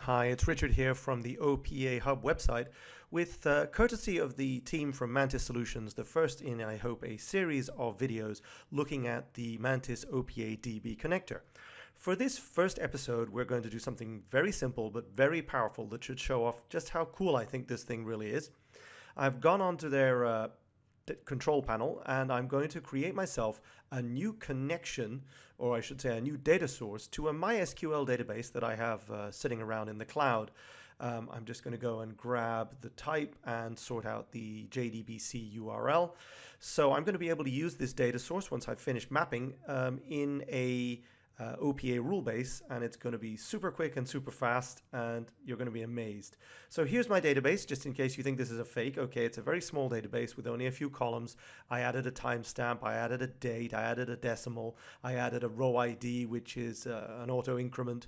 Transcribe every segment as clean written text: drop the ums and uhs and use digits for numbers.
Hi, it's Richard here from the OPA Hub website with courtesy of the team from Mantis Solutions, the first in, I hope, a series of videos looking at the Mantis OPA DB connector. For this first episode, we're going to do something very simple but very powerful that should show off just how cool I think this thing really is. I've gone onto their control panel and I'm going to create myself a new connection, or I should say a new data source to a MySQL database that I have sitting around in the cloud. I'm just going to go and grab the type and sort out the JDBC URL. So I'm going to be able to use this data source once I've finished mapping in a OPA rule base, and it's going to be super quick and super fast, and you're going to be amazed. So here's my database, just in case you think this is a fake. Okay, it's a very small database with only a few columns. I added a timestamp, I added a date, I added a decimal, I added a row ID, which is an auto increment,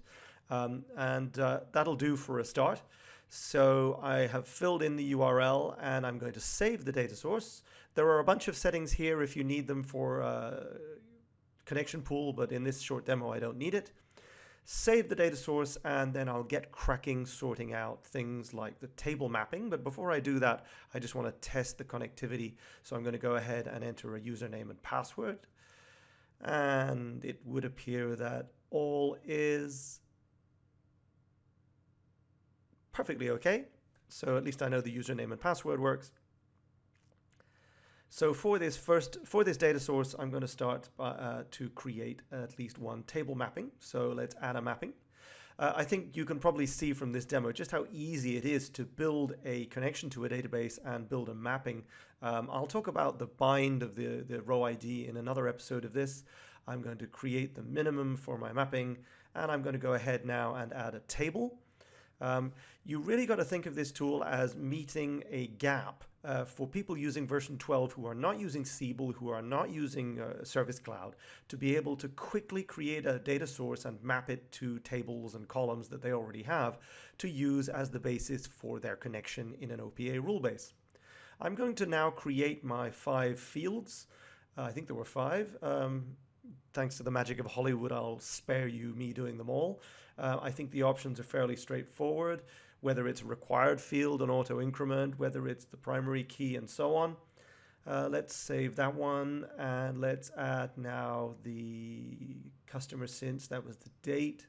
and that'll do for a start. So I have filled in the URL and I'm going to save the data source. There are a bunch of settings here if you need them for connection pool, but in this short demo I don't need it. Save the data source and then I'll get cracking sorting out things like the table mapping. But before I do that, I just want to test the connectivity. So I'm going to go ahead and enter a username and password. And it would appear that all is perfectly okay. So at least I know the username and password works. So for this data source, I'm going to start to create at least one table mapping. So let's add a mapping. I think you can probably see from this demo just how easy it is to build a connection to a database and build a mapping. I'll talk about the bind of the row ID in another episode of this. I'm going to create the minimum for my mapping, and I'm going to go ahead now and add a table. You really got to think of this tool as meeting a gap for people using version 12 who are not using Siebel, who are not using Service Cloud, to be able to quickly create a data source and map it to tables and columns that they already have to use as the basis for their connection in an OPA rule base. I'm going to now create my 5 fields. I think there were 5. Thanks to the magic of Hollywood, I'll spare you me doing them all. I think the options are fairly straightforward, whether it's a required field, an auto increment, whether it's the primary key, and so on. Let's save that one, and let's add now the customer since, that was the date.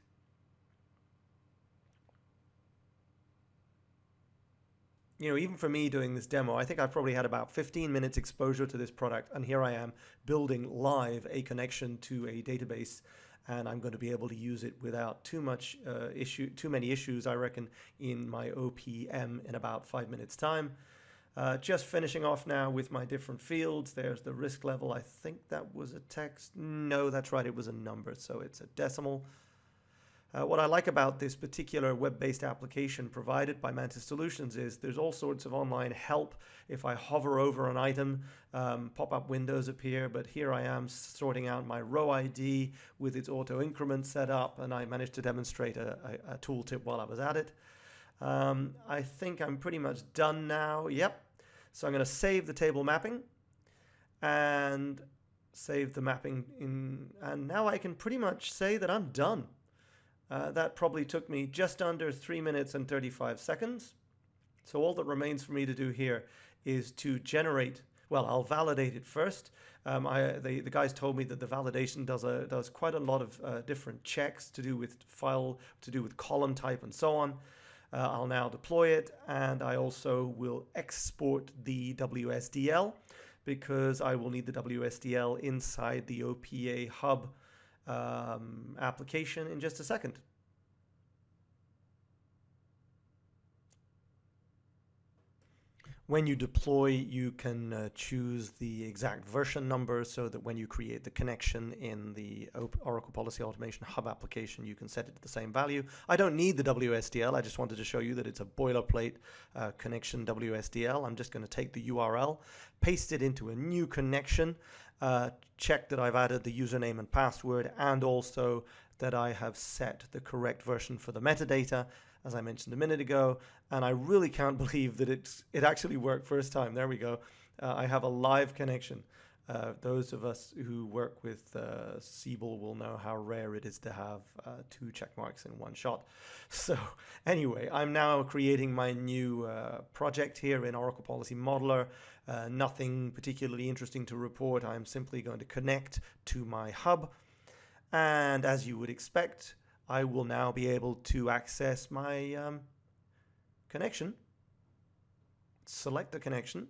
You know, even for me doing this demo, I think I've probably had about 15 minutes exposure to this product, and here I am building live a connection to a database, and I'm going to be able to use it without too many issues, I reckon, in my OPM in about 5 minutes time. Just finishing off now with my different fields. There's the risk level. I think that was a text. No, that's right, it was a number, so it's a decimal. What I like about this particular web-based application provided by Mantis Solutions is there's all sorts of online help. If I hover over an item, pop-up windows appear, but here I am sorting out my row ID with its auto increment set up, and I managed to demonstrate a tooltip while I was at it. I think I'm pretty much done now. Yep. So I'm going to save the table mapping and save the mapping in, and now I can pretty much say that I'm done. That probably took me just under 3 minutes and 35 seconds. So all that remains for me to do here is to generate, well, I'll validate it first. The guys told me that the validation does quite a lot of different checks to do with file, to do with column type and so on. I'll now deploy it, and I also will export the WSDL because I will need the WSDL inside the OPA Hub application in just a second. When you deploy, you can choose the exact version number so that when you create the connection in the Oracle Policy Automation Hub application, you can set it to the same value. I don't need the WSDL. I just wanted to show you that it's a boilerplate connection WSDL. I'm just going to take the URL, paste it into a new connection, check that I've added the username and password, and also that I have set the correct version for the metadata, as I mentioned a minute ago, and I really can't believe that it actually worked first time. There we go. I have a live connection. Those of us who work with Siebel will know how rare it is to have 2 check marks in one shot. So Anyway, I'm now creating my new project here in Oracle Policy Modeler. Nothing particularly interesting to report. I'm simply going to connect to my hub. And as you would expect, I will now be able to access my connection, select the connection,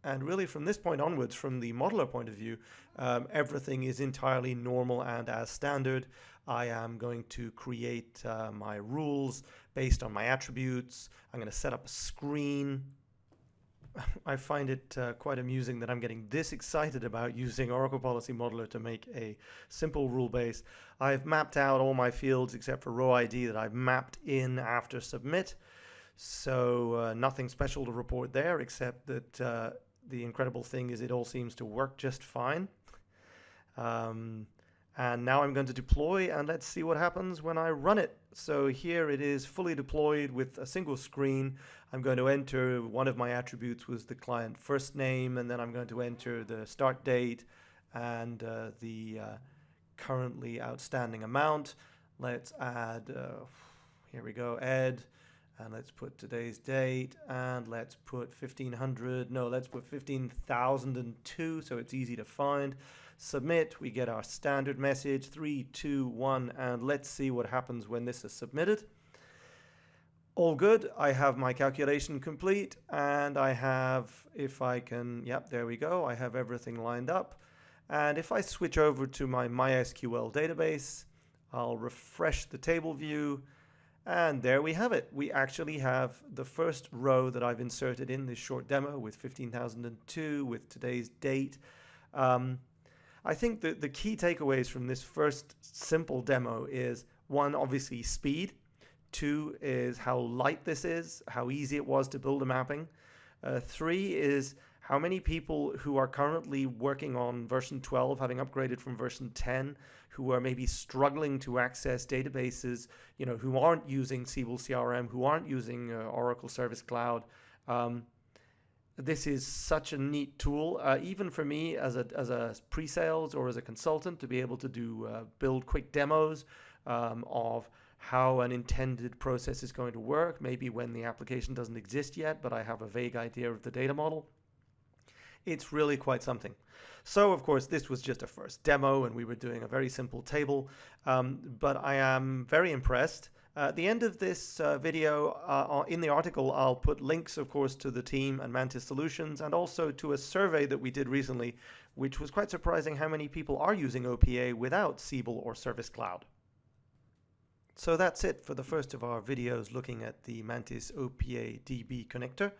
and really from this point onwards, from the modeler point of view, everything is entirely normal and as standard. I am going to create my rules based on my attributes. I'm going to set up a screen. I find it quite amusing that I'm getting this excited about using Oracle Policy Modeler to make a simple rule base. I've mapped out all my fields except for row ID that I've mapped in after submit. So nothing special to report there, except that the incredible thing is it all seems to work just fine. And now I'm going to deploy, and let's see what happens when I run it. So here it is fully deployed with a single screen. I'm going to enter, one of my attributes was the client first name, and then I'm going to enter the start date and the currently outstanding amount. Let's add, here we go, Ed, and let's put today's date, and let's put 1500, no, let's put 15,002, so it's easy to find. Submit, we get our standard message, 3, 2, 1, and let's see what happens when this is submitted. All good, I have my calculation complete, and I have, if I can, yep, there we go, I have everything lined up. And if I switch over to my MySQL database, I'll refresh the table view, and there we have it. We actually have the first row that I've inserted in this short demo with 15,002, with today's date. I think that the key takeaways from this first simple demo is, one, obviously speed. Two is how light this is, how easy it was to build a mapping. Three is how many people who are currently working on version 12, having upgraded from version 10, who are maybe struggling to access databases, who aren't using Siebel CRM, who aren't using Oracle Service Cloud. This is such a neat tool, even for me as a pre-sales or as a consultant, to be able to build quick demos of how an intended process is going to work, maybe when the application doesn't exist yet, but I have a vague idea of the data model. It's really quite something. So, of course, this was just a first demo, and we were doing a very simple table, but I am very impressed. At the end of this video, in the article, I'll put links, of course, to the team and Mantis Solutions, and also to a survey that we did recently, which was quite surprising how many people are using OPA without Siebel or Service Cloud. So that's it for the first of our videos looking at the Mantis OPA DB connector.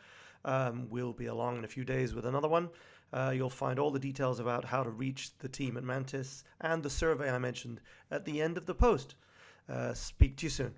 We'll be along in a few days with another one. You'll find all the details about how to reach the team at Mantis and the survey I mentioned at the end of the post. Speak to you soon.